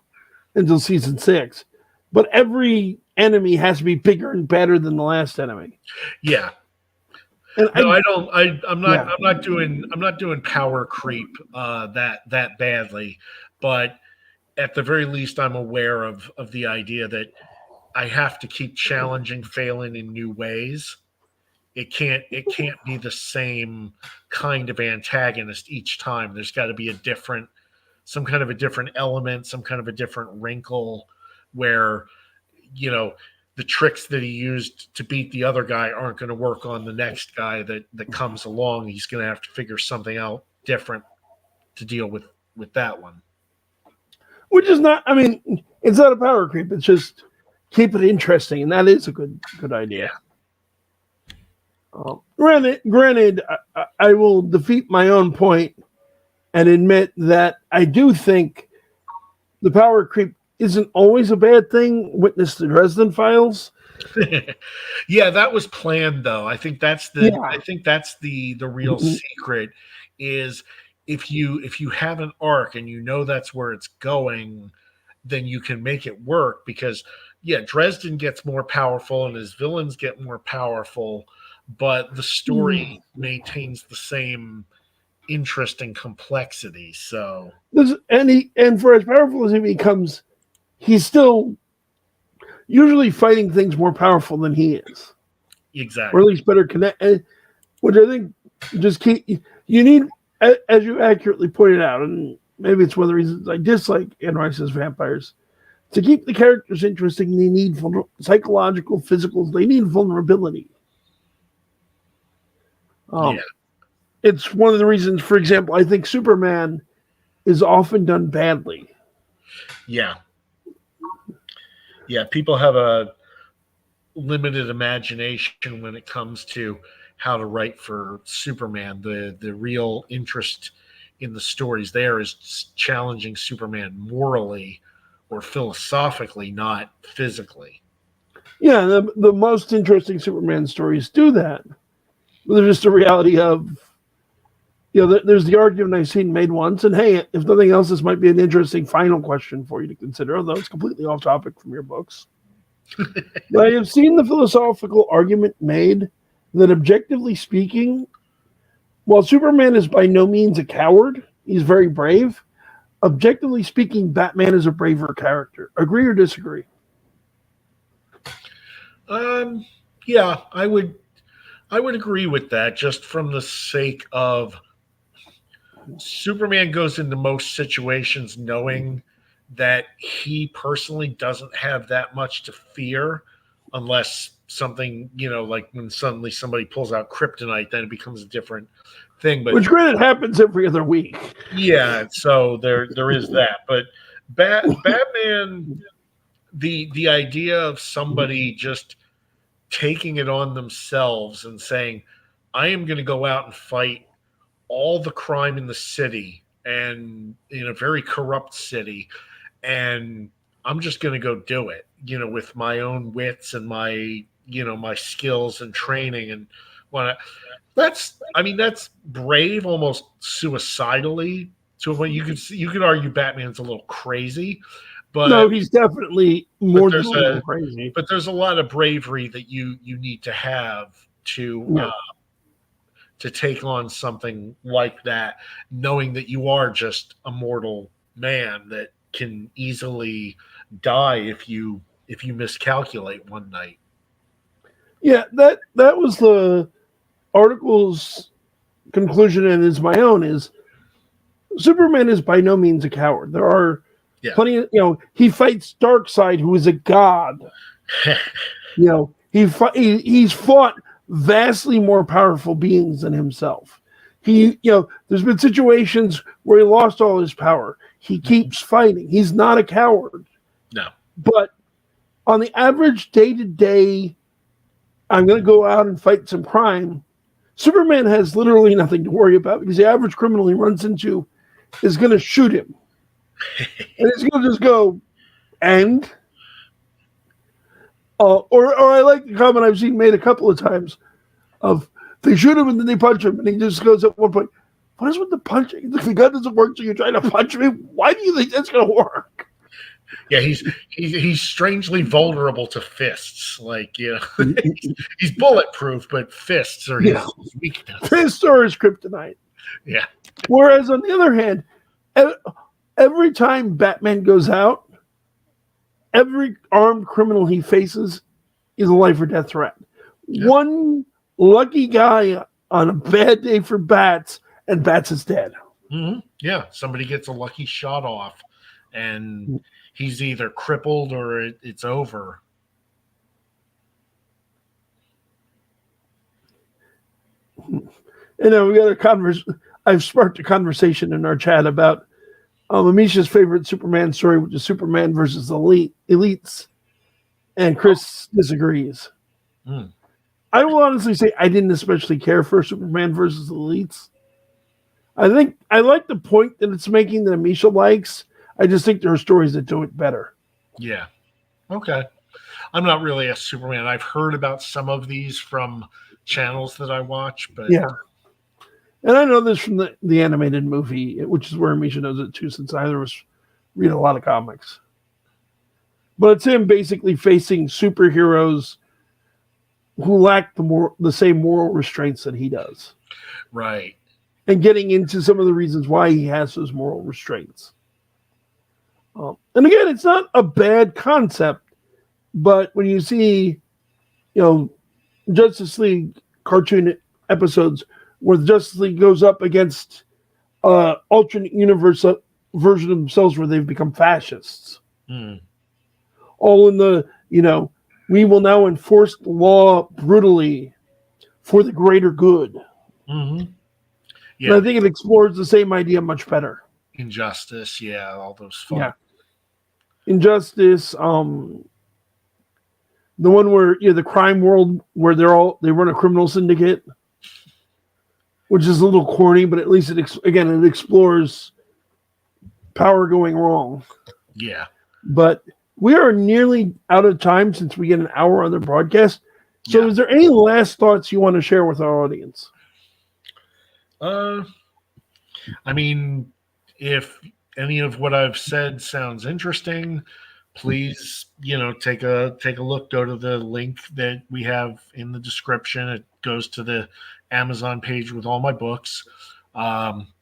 S2: until season 6. But every enemy has to be bigger and better than the last enemy.
S3: Yeah.
S2: And
S3: no, I don't. I'm not doing power creep that badly, but at the very least, I'm aware of the idea that I have to keep challenging Phelan in new ways. It can't be the same kind of antagonist each time. There's got to be some kind of a different element, some kind of a different wrinkle where, the tricks that he used to beat the other guy aren't going to work on the next guy that comes along. He's going to have to figure something out different to deal with that one.
S2: Which is not, it's not a power creep. It's just keep it interesting. And that is a good idea. Granted, I will defeat my own point and admit that I do think the power creep isn't always a bad thing. Witness the Dresden Files.
S3: Yeah, that was planned though. I think that's the real secret is if you have an arc and that's where it's going, then you can make it work because Dresden gets more powerful and his villains get more powerful, but the story maintains the same interesting complexity. So
S2: and for as powerful as he becomes, he's still usually fighting things more powerful than he is.
S3: Exactly.
S2: Or at least better connect. Which I think you need, as you accurately pointed out, and maybe it's one of the reasons I dislike Anne Rice's vampires, to keep the characters interesting, they need psychological, physical, they need vulnerability. It's one of the reasons, for example, I think Superman is often done badly.
S3: Yeah. Yeah, people have a limited imagination when it comes to how to write for Superman. The real interest in the stories there is challenging Superman morally or philosophically, not physically.
S2: Yeah, the most interesting Superman stories do that. But there's just the reality of, there's the argument I've seen made once, and hey, if nothing else, this might be an interesting final question for you to consider, although it's completely off topic from your books. But I have seen the philosophical argument made that objectively speaking, while Superman is by no means a coward, he's very brave. Objectively speaking, Batman is a braver character. Agree or disagree?
S3: Yeah, I would agree with that just from the sake of Superman goes into most situations knowing that he personally doesn't have that much to fear unless something, like when suddenly somebody pulls out kryptonite, then it becomes a different thing. But
S2: which granted happens every other week.
S3: Yeah, so there is that. But Batman, the idea of somebody just taking it on themselves and saying, I am going to go out and fight all the crime in the city and in a very corrupt city, and I'm just going to go do it, with my own wits and my, my skills and training and that's brave, almost suicidally to a point. You could argue Batman's a little crazy, but
S2: no, he's definitely more than a little crazy.
S3: But there's a lot of bravery that you need to have to take on something like that, knowing that you are just a mortal man that can easily die if you miscalculate one night.
S2: Yeah, that was the article's conclusion, and is my own, is Superman is by no means a coward. There are
S3: Yeah.
S2: plenty of, he fights Darkseid, who is a god. He's fought vastly more powerful beings than himself. There's been situations where he lost all his power. He keeps fighting. He's not a coward.
S3: No.
S2: But on the average day-to-day, I'm going to go out and fight some crime, Superman has literally nothing to worry about because the average criminal he runs into is going to shoot him. And he's going to just go, and? Or I like the comment I've seen made a couple of times of they shoot him and then they punch him, and he just goes at one point, what is with the punching? The gun doesn't work, so you're trying to punch me? Why do you think that's going to work?
S3: Yeah, he's strangely vulnerable to fists. Like, he's bulletproof, but fists are his weakness.
S2: Fists are his kryptonite.
S3: Yeah.
S2: Whereas on the other hand, every time Batman goes out, every armed criminal he faces is a life or death threat. Yeah. One lucky guy on a bad day for Bats, and Bats is dead.
S3: Mm-hmm. Yeah, somebody gets a lucky shot off, and he's either crippled or it's over.
S2: We got a conversation. I've sparked a conversation in our chat about Amisha's favorite Superman story, which is Superman versus elites, and Chris disagrees. I will honestly say I didn't especially care for Superman versus elites. I think I like the point that it's making that Amisha likes. I just think there are stories that do it better. Yeah.
S3: Okay. I'm not really a Superman. I've heard about some of these from channels that I watch, but
S2: yeah. And I know this from the animated movie, which is where Amisha knows it too, since either of us read a lot of comics. But it's him basically facing superheroes who lack the same moral restraints that he does.
S3: Right.
S2: And getting into some of the reasons why he has those moral restraints. And again, it's not a bad concept, but when you see, Justice League cartoon episodes where the Justice League goes up against alternate universe version of themselves where they've become fascists. All in the, we will now enforce the law brutally for the greater good.
S3: Mm-hmm.
S2: Yeah. And I think it explores the same idea much better.
S3: Injustice, yeah, all those fun.
S2: Yeah. Injustice, the one where the crime world where they run a criminal syndicate, which is a little corny, but at least it explores power going wrong.
S3: Yeah.
S2: But we are nearly out of time since we get an hour on the broadcast. So is there any last thoughts you want to share with our audience?
S3: I mean, if any of what I've said sounds interesting, please, take a look. Go to the link that we have in the description. It goes to the Amazon page with all my books.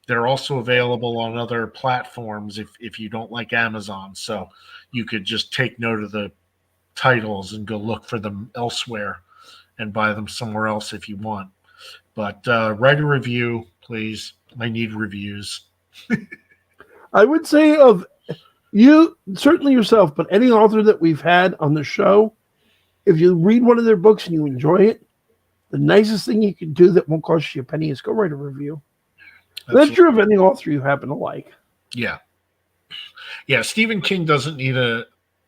S3: They're also available on other platforms if you don't like Amazon. So you could just take note of the titles and go look for them elsewhere and buy them somewhere else if you want. But write a review, please. I need reviews.
S2: I would say of you, certainly yourself, but any author that we've had on the show, if you read one of their books and you enjoy it, the nicest thing you can do that won't cost you a penny is go write a review. That's true of any author you happen to like.
S3: Yeah. Yeah, Stephen King doesn't need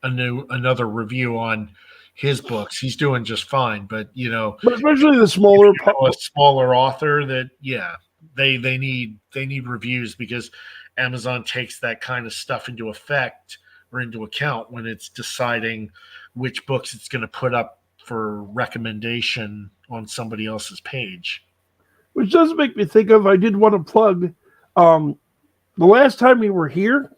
S3: another review on his books. He's doing just fine, but
S2: but especially the smaller
S3: a smaller author that they need reviews because Amazon takes that kind of stuff into account when it's deciding which books it's going to put up for recommendation on somebody else's page.
S2: Which does make me think of, I did want to plug, the last time we were here,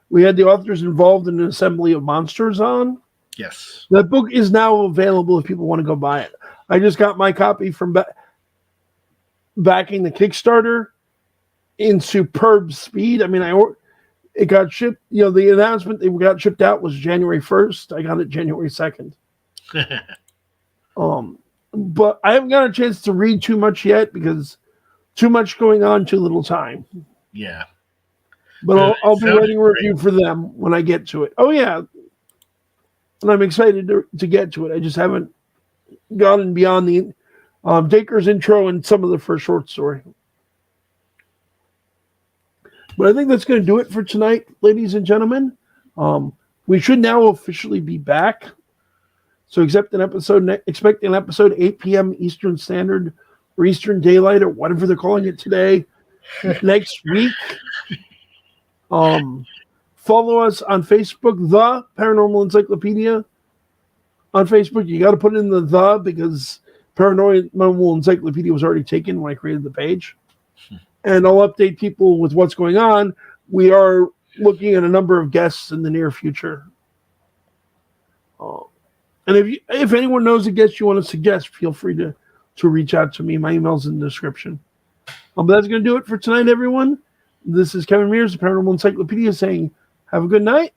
S2: we had the authors involved in an assembly of monsters on.
S3: Yes.
S2: That book is now available if people want to go buy it. I just got my copy from backing the Kickstarter in superb speed. I mean, it got shipped, the announcement they got shipped out was January 1st. I got it January 2nd. But I haven't got a chance to read too much yet because too much going on, too little time.
S3: Yeah.
S2: But
S3: Well,
S2: I'll
S3: it
S2: be
S3: sounded
S2: writing a review for them when I get to it. Oh, yeah. And I'm excited to get to it. I just haven't gotten beyond the Dacre's intro and some of the first short story. But I think that's going to do it for tonight, ladies and gentlemen. We should now officially be back. So expect an episode 8 p.m. Eastern Standard or Eastern Daylight or whatever they're calling it today next week. Follow us on Facebook, The Paranormal Encyclopedia. On Facebook, you got to put in the because Paranormal Encyclopedia was already taken when I created the page. And I'll update people with what's going on. We are looking at a number of guests in the near future. And if anyone knows a guest you want to suggest, feel free to reach out to me. My email's in the description. But that's going to do it for tonight, everyone. This is Kevin Mears, the Paranormal Encyclopedia, saying have a good night